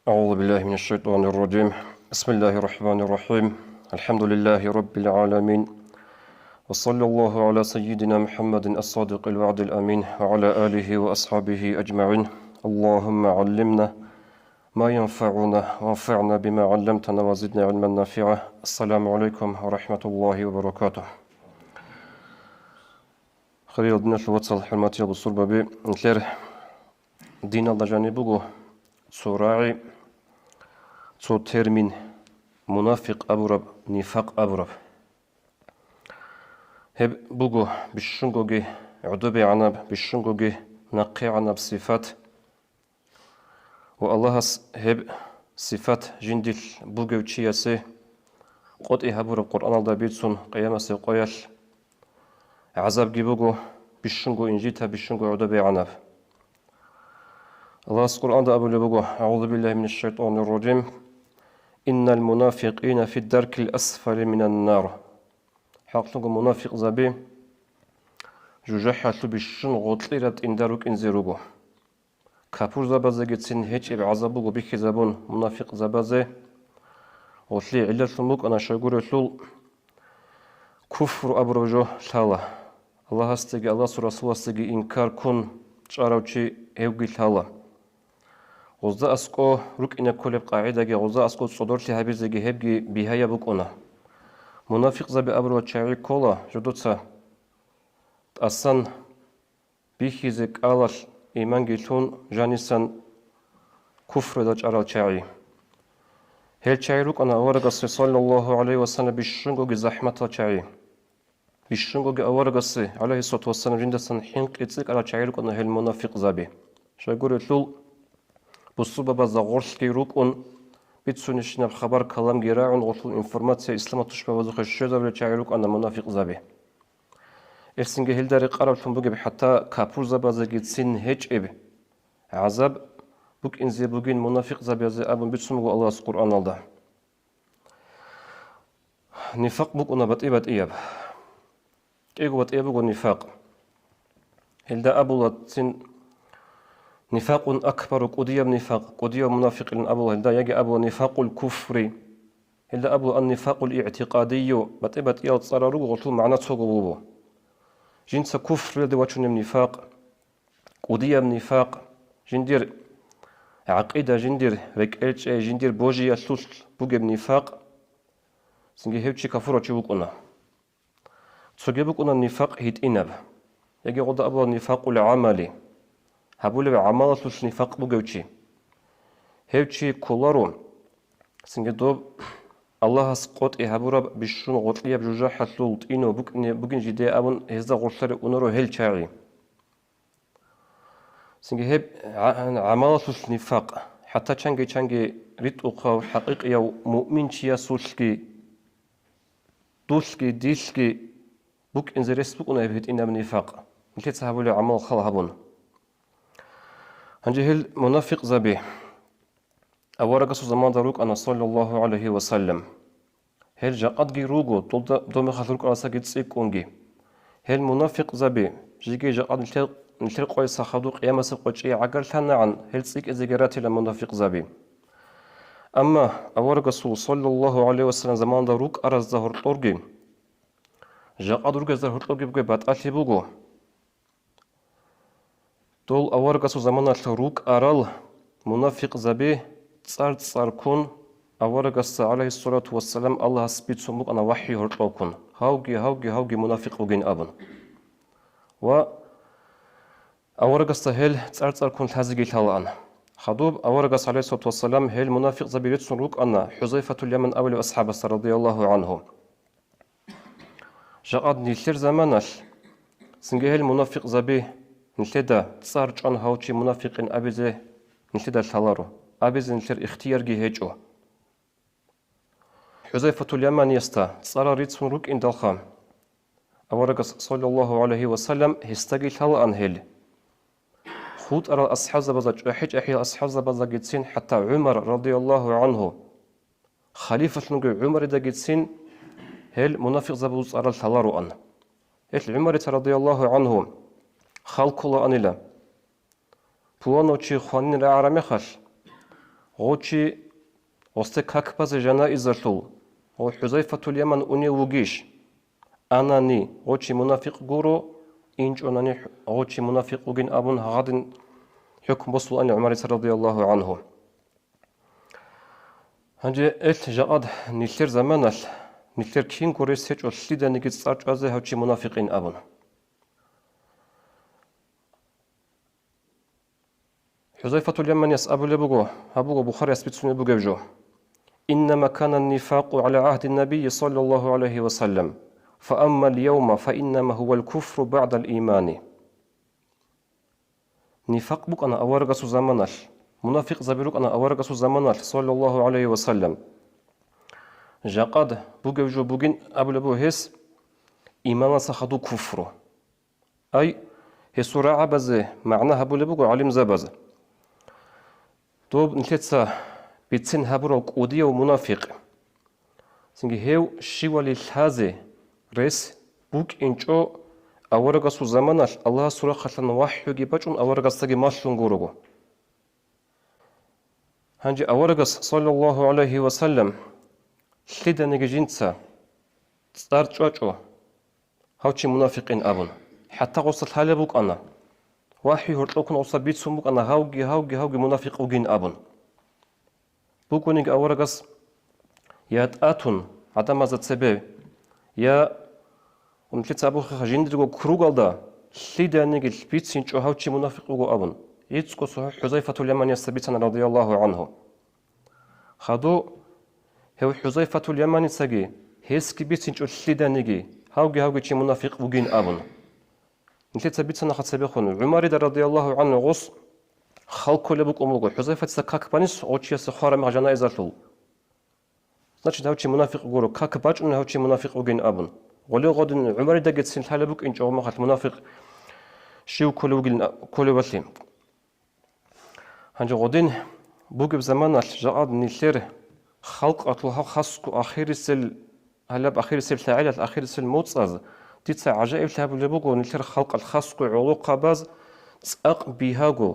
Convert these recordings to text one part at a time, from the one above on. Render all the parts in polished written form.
أعوذ بالله من الشيطان الرجيم. بسم الله الرحمن الرحيم. الحمد لله رب العالمين، وصلى الله على سيدنا محمد الصادق الوعد الأمين وعلى آله وأصحابه أجمعين. اللهم علمنا ما ينفعنا وانفعنا بما علمتنا وزدنا علما نافعا. السلام عليكم ورحمة الله وبركاته. خير الدين الوصل حرمتي أبو الصربة نتلر دين الله جانبه سراعي سو ترمين منافق أبرب نفاق أبرب هب بوغو بشنغوغي عدوبي عنب بشنغوغي نقي عنب صفات والله هب صفات جندل بوغو تشياسي قد إهبور القرآن الدبيتسون قيامة سيقويل عذاب جيبوغو بشنغو إنجيتا بشنغو عدوبي عنب الله القرآن دا أبو لبوغو أعوذ بالله من الشيطان الرجيم. إن المنافقين في الدرك الأسفل من النار. حقلق منافق زبي جوجحة بشن غطلرت إنداروك إنزيروغو كابور زبازة جتسين هيج إب عذابوغو بيكي زبون منافق زبازة غطلي علة الموك أنا شاقور يطلول كفر أبروجو ثالة الله استيقى الله رسول استيقى إنكار كون تشاروشي هيوغي ثالة غزة أسكو روك إنا كولب قاعدة غزة أسكو صدور تهابير زيجي هبجي بيهايا بوكونا منافق زبي أبرو تشاري كولا جدوتسا أصلا بيخي زيك آلاش إيمان جيتون جانيسان كفر دا تشارال تشاري هل تشاري روك أنا أورغس صلى الله عليه وسلم بشنغو زحمة تشاري بشنغو أورغس عليه الصلاة والسلام جندسان حينك إتسيك على تشاري روك أنا هل منافق زبي شاقور يتلول بصوبة بازا غورسكي روك أن بيتسونيشنا بخبر كلام جراعون غطل إنفورماتيا إسلام تشبه وزوخ الشيطة ولا تعيروك أنا منافق زبي إرسنجي هيلداري قرب تنبوغي حتى كابور زبازا جيتسين هيج إبي عذاب بوك إنزي بوغين منافق زبي زي أبن بيتسونغو الله القرآن الله نفاق بوك أنا بات إياب إيغو بات إيابوغو نفاق هيلدا أبو لاتسين نفاق أكبر قديم نفاق قديم منافق أبو هلدا يجي أبو نفاق الكفر هلدا أبو النفاق الاعتقادي بتبت إياد صاروا غطوا معنا تصوغوا جنس كفر لدي واتشون نفاق قديم نفاق جندير عقيدة جندير ركالج جندير بوجي السوس بوجب نفاق سنجي هيوتشي كفورة تشوكونا تصوغيبوكونا النفاق هيت إنب يجي غدا أبو النفاق العملي هبولي بعمالة سوس نفاق بوغوشي هيوشي كولارو سنجي دوب الله سقوط هبورا بشون غطلية بجوجا حسلولت إنو بوغن جدي أبون هزا غرسر أونورو هيل شاري سنجي هيب عمالة سوس نفاق حتى چانجي ريت أقاو حقيقي أو مؤمن شيا سوسكي دوسكي ديسكي بوك إنزرس بوك نهبهت إنا بنفاق ملتت هبولي عمال خلا هبون هنجهل منافق زبي أورقس زمان دروك أنا صلى الله عليه وسلم هل جاقد جيروغو دوم خاطرك أنا ساكت سيكونجي هل منافق زبي جيجي جاقد نتر قوي سخدو قيامة سقوشي عقل ثنا عن هل سيك إزجاراتي لمنافق زبي أما أورقس صلى الله عليه وسلم زمان دروك أرز ظهر طورجي جاقد روك ظهر طورجي بقى باتأتي بوغو دول أورغاسو زمانا تروك أرال منافق زبي تصار كون أورغاس عليه الصلاة والسلام الله سبيت سموك أنا وحي هرطوكون هاوجي منافق وجين أبن و أورغاس هل تصار كون تهزجي تلان خدوب أورغاس عليه الصلاة والسلام هل منافق زبي بيتسروك أنا حذيفة اليمن أول أصحاب رضي الله عنهم جاءت نيلتر زمانش سنجي هل منافق زبي نتدا صار جان هاوشي منافقين أبيزه نتدا ثلارو أبيز نتر اختيار جهجو حذيفة اليمن يستا صار ريتسون روك إن دالخام أورغس صلى الله عليه وسلم هستجي ثل أنهل خود أرى أصحاب زبزج أحي أصحاب زبزج جتسين حتى عمر رضي الله عنه خليفة نجى عمر دا جتسين هل منافق زبوز أرى ثلارو أن هل عمر رضي الله عنه خلق الله أنيلا بوانو تشي خوانين رعرمي خش غوشي وستك باز جنائز الثول وحذيفة اليمن أني وجيش أناني غوشي منافق جورو إنج أناني غوشي منافق وجين أبون هغادن حكم بصل أن عمر رضي الله عنه هنجي إلت جاد نيلتر زمانال نيلتر كين كوريس هيج أسليدا نيجي تصارج أزه هوشي منافقين أبون حذيفة اليمن أبو لبوغو أبوغو بخاري أسبتسوني بوغيبجو إنما كان النفاق على عهد النبي صلى الله عليه وسلم فأما اليوم فإنما هو الكفر بعد الإيمان نفاق بوك أنا أورغس زمانال منافق زبيروك أنا أورغس زمانال صلى الله عليه وسلم جاقاد بوغيبجو بوغين أبو لبو هس إيمانا سخدو كفر أي هسورة عبزه معناها أبو لبوغو علم زبزه دوب نتلتسا بيتسن هابرو قودية ومنافق سنجي هيو شيوالي الحازي ريس بوك إنجو أورغسو زمانال الله سورة خلان وحيو جيباجون أورغس تاقي ماشلون غورغو هنجي أورغس صلى الله عليه وسلم لدا نجي جنسا تستار جوجو هاوشي منافقين أبون حتى غصة الحالة بوك أنا واحي هرطوكن أوصى بيت سموك أنا هاوجي منافق وجين أبون بوكونيك أورغس يات آتون عدم زت سبب يا ومتلت أبو خجين درجو كروغالدا ليدا نيجي البيت سينشو هاوشي منافق وجو أبون يتسكو صحيح حذيفة اليمن يستبيتنا رضي الله عنه خدو هو حذيفة اليمن سجي هيسكي بيت سينشو ليدا نيجي هاوجي منافق وجين أبون نتلت بيتنا خد سبيخون عمر رضي الله عنه غص خلق لبوك أملغو حذيفة سكاك بانيس أوتشي سخارة مع جنائزة Значит, هاوشي منافق غورو كاك باج ان هاوشي منافق وجين ابن ولي غودن عمر داغت سين حالبوك ان جو مخات منافق شيو كولوغين كولوباسلي هانجو غودين بوغب زمان جاد نيلر خلق اطلها خاصكو اخير السل هلب اخير السل تعالى اخير السل موتصاز تيتسا عجائب تهاب لبوغو نيلر خلق الخاصكو علوقا باز تساق بيهاغو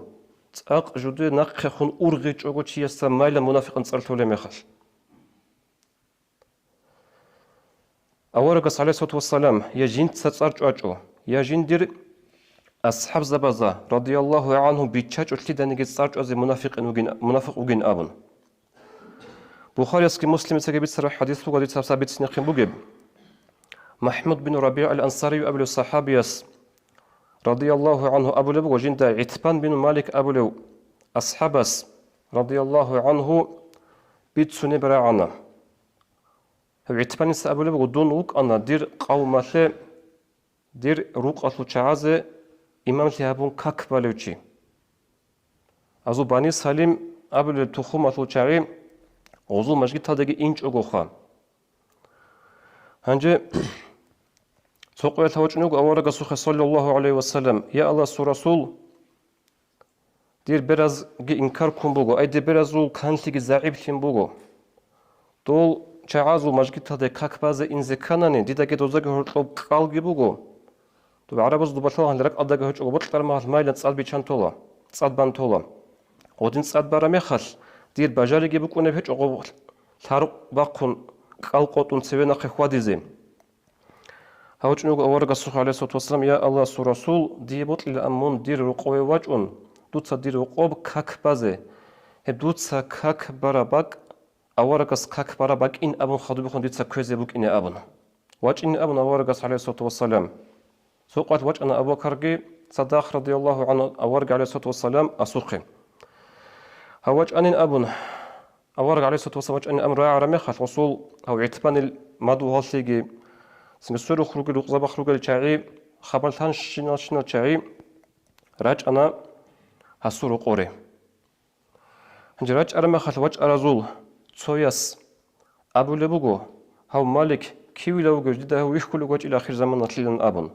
تساق جودي نقخون اورغي جوغو تشيسا مايلا منافق نصرتو لمخاش أورغس عليه الصلاة والسلام يا جين تسارج أجو يا جين دير أصحاب زبازة رضي الله عنهم بيتشاج أشلي نيجي تسارج أزي منافق وجين أبن بخاري اسكي مسلم سجبت سرح حديث وقد ثابت سنقيم بوجب محمود بن ربيع الأنصاري أبو الصحابيس رضي الله عنه أبو لب وجين دا عتبان بن مالك أبو لو أصحابس رضي الله عنه بيت سنبرا عنا عتبان سأبو لب ودون روك أنا دير قومة دير روك أطلو شعازة إمام لهابون كاك بالوشي أزو باني سالم أبو لب تخوم أطلو شعي غزو مجد تادقي إنج أغوخا هنجي سوقوا يتوجنوك أورغ سوخ صلى الله عليه وسلم يا الله سو رسول دير براز إنكار كون بوغو أي دير برازو كانتلي زعيب تين بوغو دول شعازو مجد تادي كاك بازي إنزي كاناني ديداكي دوزاكي هرطلو قالغي بوغو دو عربز دو بطلوغان لرق أداكي هرطلو بطلار مهات مايلان تسال بيشان تولا تسال بان تولا غودين تسال بارا ميخال دير باجاري بوكو نبهج أغو تارق باقون قالقوتون سوينا خيخواديزي هاوچنوغ أورغ الصلاة عليه الصلاة والسلام يا الله سو رسول دي بطل الأمون دير رقوة واجون دوتسا دير رقوب كاك بازي هب دوتسا كاك باراباك أورغ كاك باراباك إن أبن خدو بخون ديتسا كوزي بوك إن أبن واج إن أبن أورغ عليه الصلاة والسلام سوقات واج أنا أبو كارجي صداق رضي الله عنه أورغ عليه الصلاة والسلام أسوقي هواج أن أبن أورغ عليه الصلاة والسلام واج أن أمر راعي رميخة رسول أو عتبان المادو هالسيجي سنسورو خروجي لقزبا خروجي لشاعي خبرتان شنا شاعي راج أنا هسورو قوري هنجي راج أرمى خلواج أرزول تسوياس أبو لبوغو هاو مالك كيوي لوغو جديد هاو يحكو لوغوج إلى آخر زمان نطليلن أبن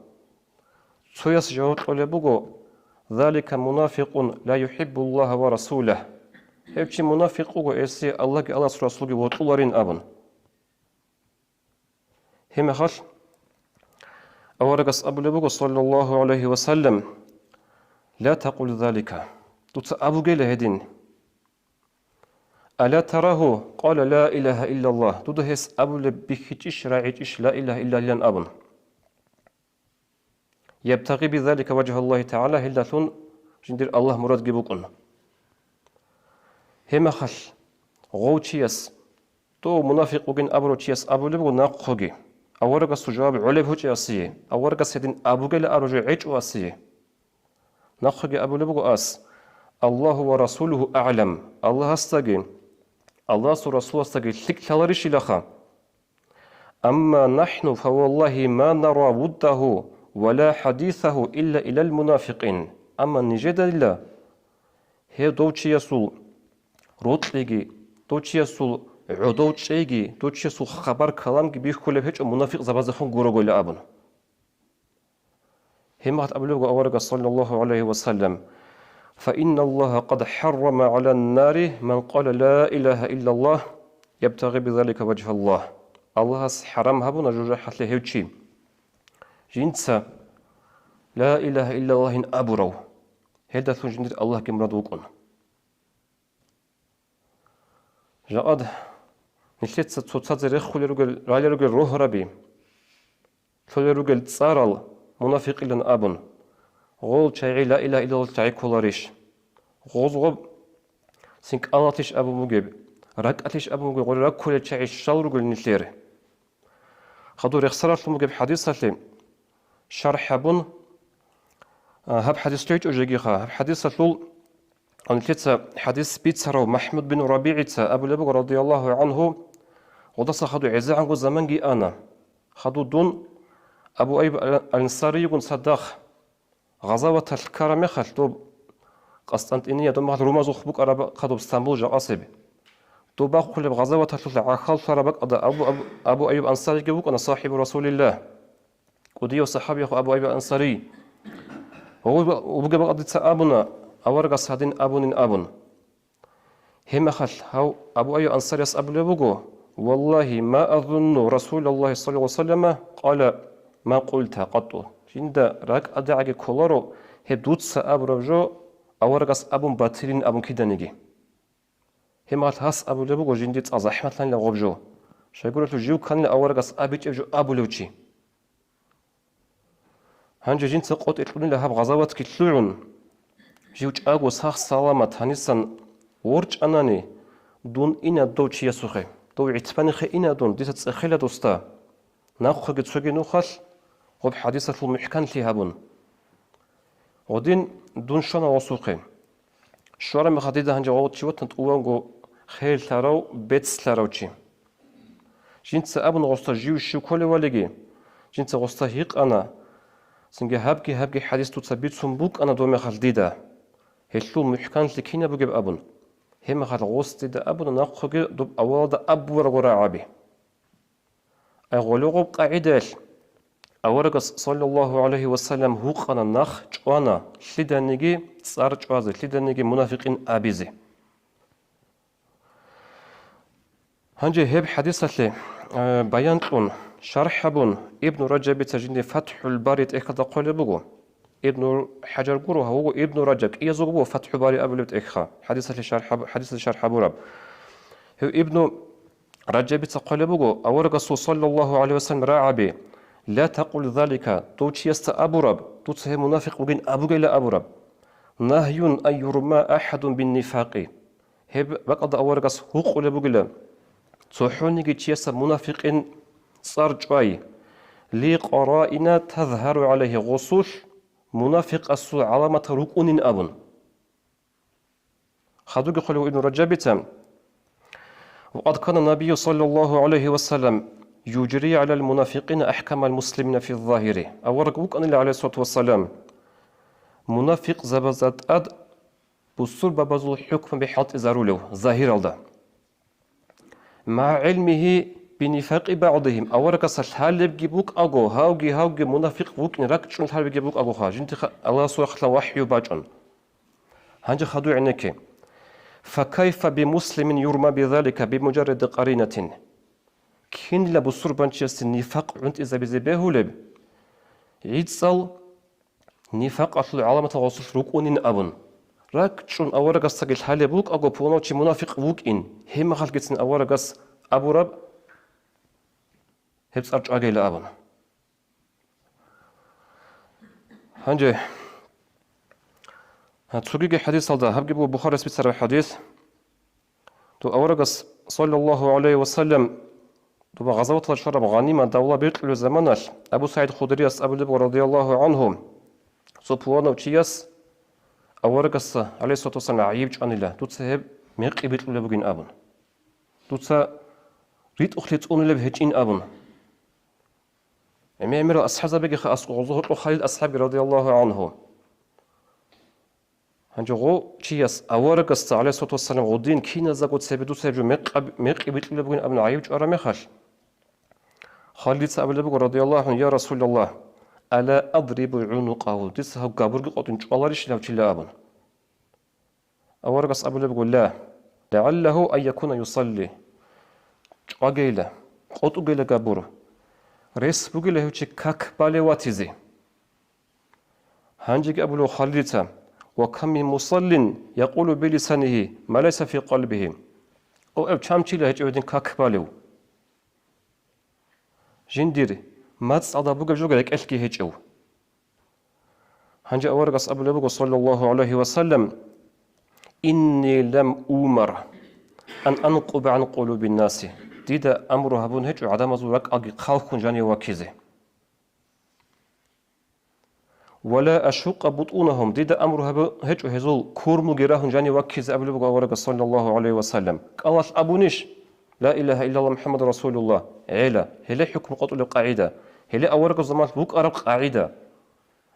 تسوياس جاوت لبوغو ذلك منافق لا يحب الله ورسوله هيبشي منافق إيسي الله كي الله رسوله وطولارين أبن هم خل أورغس أبو لبوغ صلى الله عليه وسلم لا تقول ذلك دوت أبو جيل هدين ألا تراه قال لا إله إلا الله تدهس أبو لبكتش راعيتش لا إله إلا لن أبن يبتغي بذلك وجه الله تعالى هلثون جندر الله مراد جبوكن هما خل غوتشيس تو منافق وجن أبروتشيس أبو لبو ناقخوجي أورجا سجاب علب هوجي أسيه أورجا سيدين أبو جل أرجع عيش وأسيه ناقخوجي أبو لبو أس الله ورسوله أعلم الله استجين الله ورسوله استجين لك تلاريش لخا أما نحن فوالله ما نرى وده ولا حديثه إلا إلى المنافقين أما نجد الله هي دوتشي يسول روتليجي دوتشي يسول عدوتشيجي دوتشي يسول خبر كلام جبيه كل هيك منافق زبازخون جورو إلى أبن هم قد أبلغ أورق صلى الله عليه وسلم فإن الله قد حرم على النار من قال لا إله إلا الله يبتغي بذلك وجه الله الله حرام هبنا جوجا حتى هيوتشي جنسا لا إله إلا الله أبرو هذا ثون جند الله كم ردوكون جاد نشيت تصاد زريخ خلي رجل روح ربي خلي رجل تصارل منافق لن أبن غول شيء لا إله إلا الله شيء كولاريش غوزغب سينك الله تيش أبو مجيب رك أتيش أبو مجيب غول رك كل شيء شال رجل نشير خدور يخسر مجيب حديث سليم شرح بن هب حديث تيج أجيخا هب حديث لول أن تيتس حديث بيتسرو محمود بن ربيعة أبو لبق رضي الله عنه ودس خدو عزا عنه زمانجي أنا خدو دون أبو أيب الأنصاري يقول صدق غزوة الكرم خلتو قسطنطينية دوم هاد روما زوخ بوك أرابا خدو اسطنبول جا أصيب دو باخو لب غزوة الثلاثة عخال فرابك أبو أيب الأنصاري يقول أنا صاحب رسول الله وديو صحابي أخو أبو أيب الأنصاري وبقى بقى أبونا أورجا صادين أبون أبون هم خل هاو أبو أيب الأنصاري أبو لبوجو والله ما أظن رسول الله صلى الله عليه وسلم قال ما قلت قط جند راك أدعى كولارو هدوت أبو رجو أورجا أبون باترين أبون كدانيجي هم خل هاس أبو لبوجو جندت أزحمة لان لغبجو شايقولوا تجيو كان أورجا أبيج أبو لوتشي هنجي جنس قط يطلعون لها بغزوات كتلون جيوج أقو ساخ سلامة هنسان ورج أناني دون إنا دوتشي يسوخي دو عتباني خي إنا دون ديسة تسخيلة دوستا ناخو جتسوغي نوخال غب حديثة المحكان لهابون ودين دون شانا وسوخي شوارا مخديدة هنجي غوت شوات نتقوانغو خيل تاراو بيتس تاراوشي جنس أبن غستا جيو شو كولي واليجي جنس غستا هيق أنا سنجي هبجي حديث تثبت سنبوك أنا دومي خالديدا هلو محكان لكينا بجيب أبن هم خال غوست دا أبن ناقوجي دوب أول دا أبو ورغورا عابي أغلوغو قاعدة أورغس صلى الله عليه وسلم هوق أنا ناخ جوانا لدا نيجي صار جوازي لدا نيجي منافقين أبيزي هنجي هب حديثة لي بيان تون شرح بون ابن رجب تجني فتح الباري تأخذ قلبه ابن حجر قرو هو ابن رجب يزوجه فتح الباري قبل تأخذ حديث شرح برب هو ابن رجب تقلبه أورق صلى الله عليه وسلم راعبي لا تقول ذلك توتشي يست أبرب توتشه منافق وجن أبوك إلى أبرب نهي أن يرمى أحد بالنفاق هب بقد أورق هو قلبه تحوني جيس منافقين صار جواي لي قرائنا تظهر عليه غصوش منافق السوء علامة ركون أبن خذوك قالوا ابن رجب وقد كان النبي صلى الله عليه وسلم يجري على المنافقين أحكام المسلمين في الظاهر أورقوك أن الله عليه الصلاة والسلام منافق زبزت أد بصور ببزو الحكم بحط إزارولو ظاهر الله مع علمه بنفاق بعضهم أورك سهل بجيبوك أجو هاوجي منافق بوك نركش نحل بجيبوك أجو خا جنت الله سوى وحي باجن هنج خدو عنك فكيف بمسلم يرمى بذلك بمجرد قرينة كين لبصور بنشيس النفاق عند إذا بزبيه لب يتصل نفاق أصل علامة الغصوص ركون أبن ركشون أورجس تقل حالي بوك أجو بونوتشي منافق بوك إن هم خلقتن أورجس أبو رب هبس أرج أجيل أبن هنجي هتسوقي حديث هذا هبجيبوا بخاري سبيسر الحديث تو أورجس صلى الله عليه وسلم تو بغزوة الشرب غنيمة دولة بيطلع زمانش أبو سعيد خدريس أبو لبو رضي الله عنهم سبحانه وتعالى أورجس عليه الصلاة والسلام عيب عن الله توتسهب ميق بيطلع لبوجين أبن توتسا ريت أخلت أون لبهجين أبن أمير أصحاب بيجي خاص وظهر خالد أصحاب رضي الله عنهم هنجو تشيس أورجس عليه الصلاة والسلام غدين كينا زاقوت سبدو سجو ميق بيطلع لبوجين أبن عيب أرى مخش خالد أبو لبو رضي الله عنه يا رسول الله ألا أضرب عنقه تسها قابرق قطن شوالرش لو تلا أبن أورجس أبو لبو لا لعله أن يكون يصلي أجيله قط أجيله قابره ريس بقيله هو كاك بالي واتزي هنجي أبو خالد وكم من مصل يقول بلسانه ما ليس في قلبه أو أبشام تلا هجودين كاك باليو جندير ما تصعد بوجا جوجلك أشكي هجو هنجي أورجس أبو لبو صلى الله عليه وسلم إني لم أمر أن أنقب عن قلوب الناس ديدا أمرها بون هجو عدم زورك أجي خالق جاني وكيزه ولا أشق بطونهم ديدا أمرها هجو هزول كورمو جراهن جاني وكيزه أبو لبو أورجس صلى الله عليه وسلم قالش أبونيش لا إله إلا الله محمد رسول الله عيلة هلا حكم قتل القاعدة هلا أورق الزمان بوك أرب قاعدة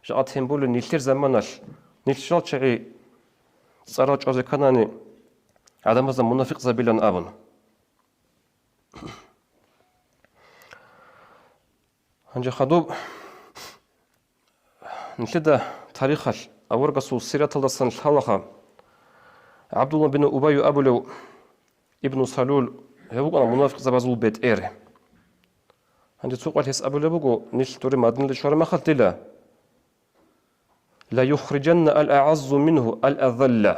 جاءتهم بقول نيلتر زمانش نيلتر شيء صارت جوز كناني عدم هذا منافق زبيلا أبن هنجي خدوب نشد تاريخ أورق سيرة الله الحلقة عبد الله بن أبي أبو ابن سلول هو أنا منافق زبازول بيت إير عندي سوق الهس أبو لبوجو نيش توري مادن لشورة ما خلت لا يخرجن الأعز منه الأذل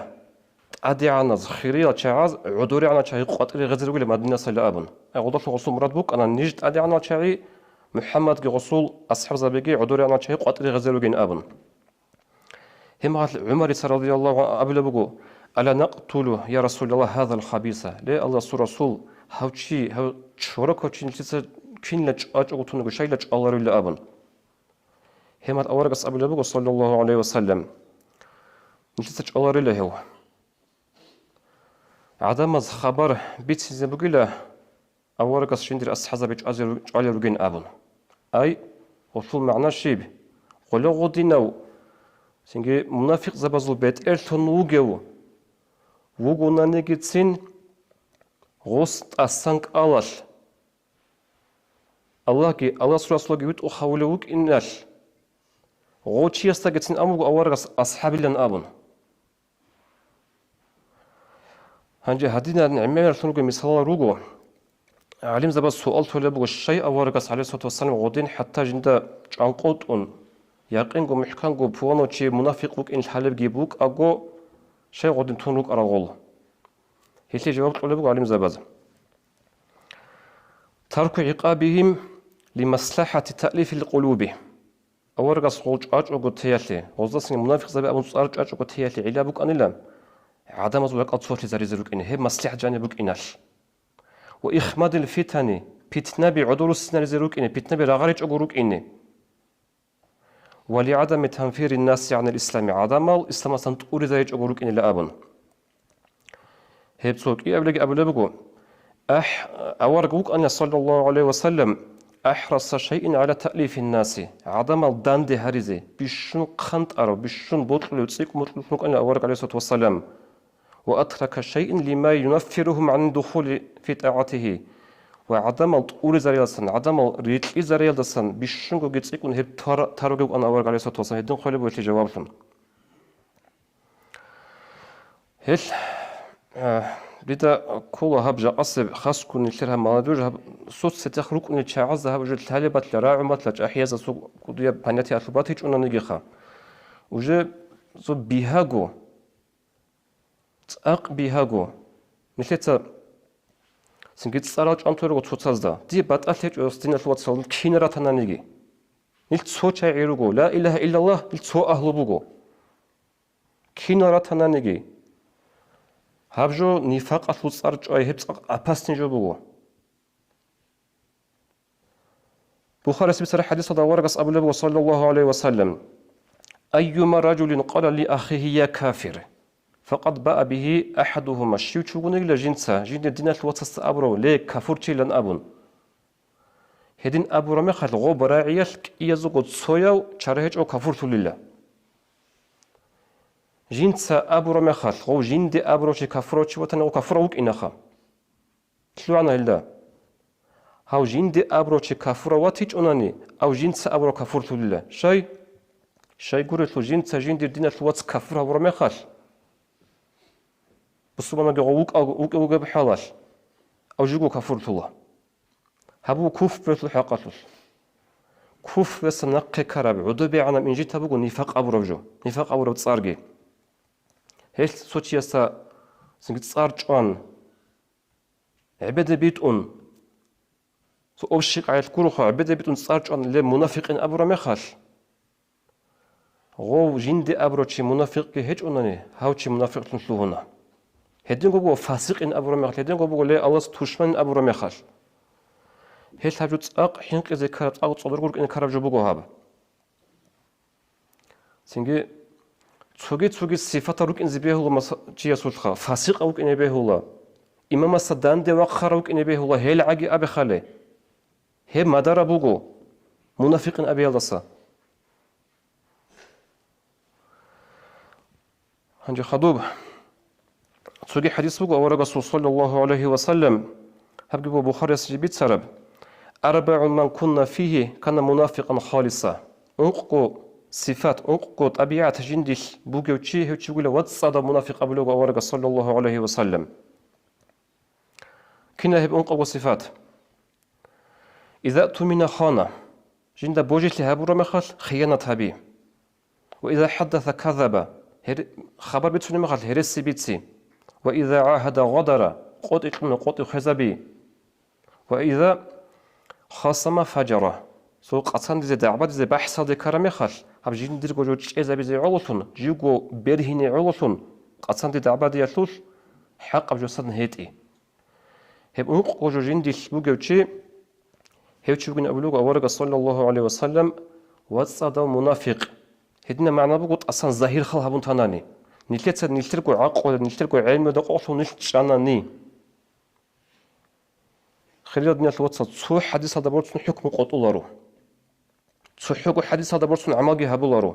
أدي عنا خيرية شعاز عدوري عنا شيء قاتل غزر ولا مادن سلا أبن أقول لك غصول مراد بوك أنا نجد أدي عنا شيء محمد غصول أصحاب زبيجي عدوري عنا شيء قاتل غزر ولا أبن هم عمر رضي الله عنه أبو لبوجو ألا نقتله يا رسول الله هذا الخبيث لا الله رسول هاوشي هاو شورك هاوشي نتيسا كين لج أجوتونه شيء لج الله ولا أبن هم أورجس أبو لبوجو صلى الله عليه وسلم نتيسا الله ولا هو عدم خبر بيت زبقيله أورجس شندر أصحاب بيج أزر على رجين أبن أي وصل معنا شيب قلوا غديناو سنجي منافق زبازل بيت إرتون وجو وجونا نجتسين غوست أسانك الله الله كي الله سورة سورة جوت أخولوك إنش غوتشي استجتسين أمو أورجس أصحاب لنا أبن هنجي هدينا نعمل رسولك مثال روجو علم زبا سؤال طلب الشيء أورجس عليه الصلاة والسلام غدين حتى جندا عنقود يقين جو محكم جو بوانو شيء منافق وك إن الحلب جيبوك أجو شيء غدين تونوك أرغول هيك جواب طلب علم زبا ترك عقابهم لمصلحة تأليف القلوب أورجس غوج أجو تيالي غزاسين منافق زبا أبو صارج أجو تيالي علابك أنيلام عدم زوجك أتصور زريزروك إنه هي مصلحة جانبك إناش وإخماد الفتن بيتنا بعدول السنة زروك إنه بيتنا برغارج أجروك إنه ولعدم تنفير الناس عن الإسلام عدم الإسلام سنتقول زريج أجروك إنه لأبن هي بسوق إيه أبلغ أبلغو أورجوك أن صلى الله عليه وسلم أحرص شيء على تأليف الناس عدم الدان دي هرزي بشون قنط أرو بشون بطل يتسيق مطلوك أن أورج عليه الصلاة والسلام وأترك شيء لما ينفرهم عن الدخول في طاعته وعدم الطول زريالسن عدم الريتل زريالسن بشنو جتسيكون هب تارجو أنا أورج عليه الصلاة والسلام هدون خلي بوتي جوابهم هل بدا كلها هبجة أصب خاص كون يصيرها مالدوج صوت ستخرج إن الشعاز هبجة التالبات لراعمات لج أحياز سوق قضية بنياتي أثبات هيج أنا نجيخا وجا زو بيهاجو წაყ ბიჰაგო მილეცა სინგით წარალ ჭანთვერგო ცოცაზდა დი ბატალეჭოს დინასლუაცალ ქინარათანანიგი ილ ცოჩა ერუგო ლა ილაჰა ილალლაჰ ილ ცო აჰლუბუგო ქინარათანანიგი ჰაბჟო ნიფაყალუ წარჭაი ჰეწ აფასნიჯობუგო بخاري سبت الحديث هذا ورقة أبو النبي صلى الله عليه وسلم أيما رجل قال لأخيه يا كافر فقد باء به أحدهما الشيوتشون إلى جنسا جن الدين الوسط أبرو ليه كفر لن أبون هدين أبو رمخ الغو براعيال يزوج صويا شرهج أو كفر لله جنسا أبو رمخ الغو جند أبرو شي كفر شي وتن أو كفر وك إنخا تلو عنا الله هاو جند أبرو شي كفر واتيج أناني أو جنسا أبرو كفر لله شاي قريت له جنسا جند الدين الوسط كفر أبو رمخ بس ما جاوك أو بحالش أو جوجو كفرت الله هبو كوف بيت الحقاتل كوف بس نقي كرب عدبي عنا من جيت هبو نفاق أبرجو نفاق أبرج تصارجي هيش سوتشي يسا سنجت صارج أن عبد بيتون سو أبشق على الكروخ عبد بيتون صارج أن لمنافقين أبرا مخال غو جند أبرج منافق هيج أنني هاوشي منافق تنسلوهنا هدين قبوا فاسق إن أبو رميخ هدين قبوا لي الله توشمن أبو رميخ هل هجوت أق حينك إذا كرت أو تصدر قولك إن كرب جبوا هذا سنجي تسوقي صفات روك إن زبيه الله جيا سولخا فاسق أوك إن بيه الله إمام الصدان ده وقخر أوك إن بيه الله هل عجي أبي خاله هي مدار أبوجو منافق إن أبي الله صا هنجي خدوب تسوقي حديث بقى ورا رسول صلى الله عليه وسلم هبجيبوا بخاري سجبيت سرب أربع من كنا فيه كان منافقا خالصا أنقو صفات أنقو طبيعة جندش بوجو تشي هو تقول وتصاد منافق أبلغ ورا صلى الله عليه وسلم كنا هب أنقو صفات إذا أتمنى خانة جند بوجت لهابو رمخل خيانة هبي وإذا حدث كذب خبر بتسوني مخل هرسي بيتسي وإذا عاهد غدر قط خزبي وإذا خاصم فجر سو قصان دي دعبات دي بحث دي كرمي خل هب جين دير جو جيزا بيزي علوتون جيغو برهيني علوتون قصان دي دعبات دي يتلوش حق بجو صدن هيتي هب انقو جو جين دي بوغوشي هيوتشي بغن أبلوغ أورغ صلى الله عليه وسلم وصد منافق هدنا معنى بقول أصلا ظاهر خل هبون تناني نلتقي نلتقي عقل نلتقي علم دقوق نلتقي خلينا الدنيا الواتساب صو حديث هذا برضو حكم قطولارو صو حكم حديث هذا برضو عماقي هبولارو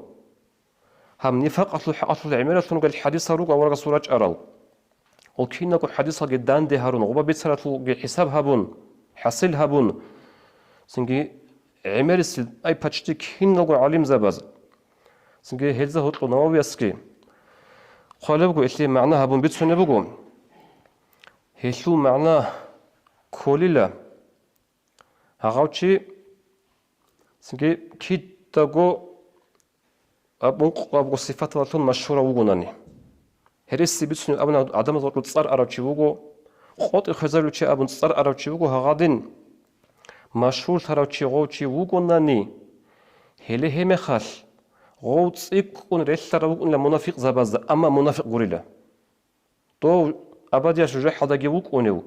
هم نفاق أصل العمالة شنو قال الحديث هروق أو رجع سورج أرال وكينا كل حديث جدان ده هارون غبا بيتسرت حساب هبون حصل هبون سنجي عمال السل أي بتشتي كينا كل عالم زباز سنجي هذا هو النووي أسكي قالوا بقول إيش معناه هبون بيتسون بقول هيشو معناه كوليلا هاوتشي سنجي كيد تاغو أبو صفات والتون مشهورة وجوناني هرسي بيتسون أبنا عدم ذلك تصار أراوتشي وجو خاط خزارلوتشي أبون تصار أراوتشي وجو هغادين مشهور تراوتشي غوتشي وجوناني هله هم خال غوت يكون ريتلر وكون منافق زباز أما منافق غوريلا تو أبدي أشجع حدا جيوك ونيو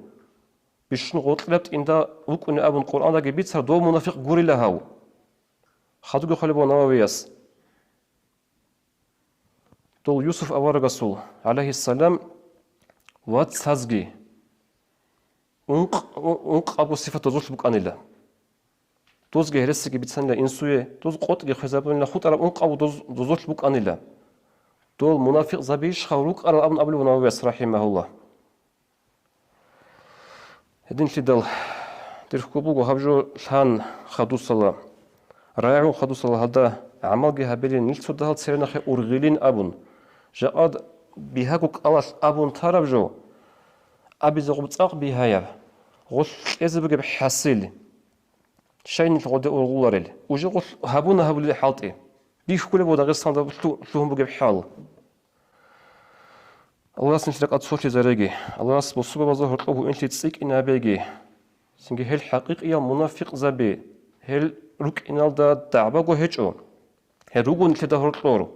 بيشن غوتلت إن دا وكون أبو القرآن دا جبيت صار دو منافق غوريلا هاو خدوا خلبوا نوويس تو يوسف أبو رسول عليه السلام وات سازجي أنق أبو صفة زوج بقانيلا دوز جهرس جبت سنة إنسوية دوز قط جخزابون لخوت على أنق أو دوزوش بوك أنيلا دول منافق زبيش خاروك على أبن أبل ونوويس رحمه الله هدين تدل تركبوك وهبجو لان خدو صلاة رايعو خدو صلاة هذا عمل جه بلين نيل ده سيرنا خي أرغلين أبون جاءد بهاكوك ألاس أبون ترابجو أبي زغبت أق بهايا غش إذا بجيب حاسيل شاين الغد أورغولاريل وجو هابونا هابولي حالتي بيش كل بودا غير صندوق شلون بجيب حال الله سنشلق أتصوتي زرقي الله سبصوبة بظهر أبو أنت تسيك إن أبيجي سنجي هل حقيقية منافق زبي هل رك إن الدا دعبة هجو هل رجون تدهور طور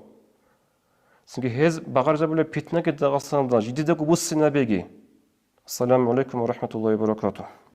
سنجي هز بغار زبلة بيتنا كده غصان دا جديدة قبوس نبيجي السلام عليكم ورحمة الله وبركاته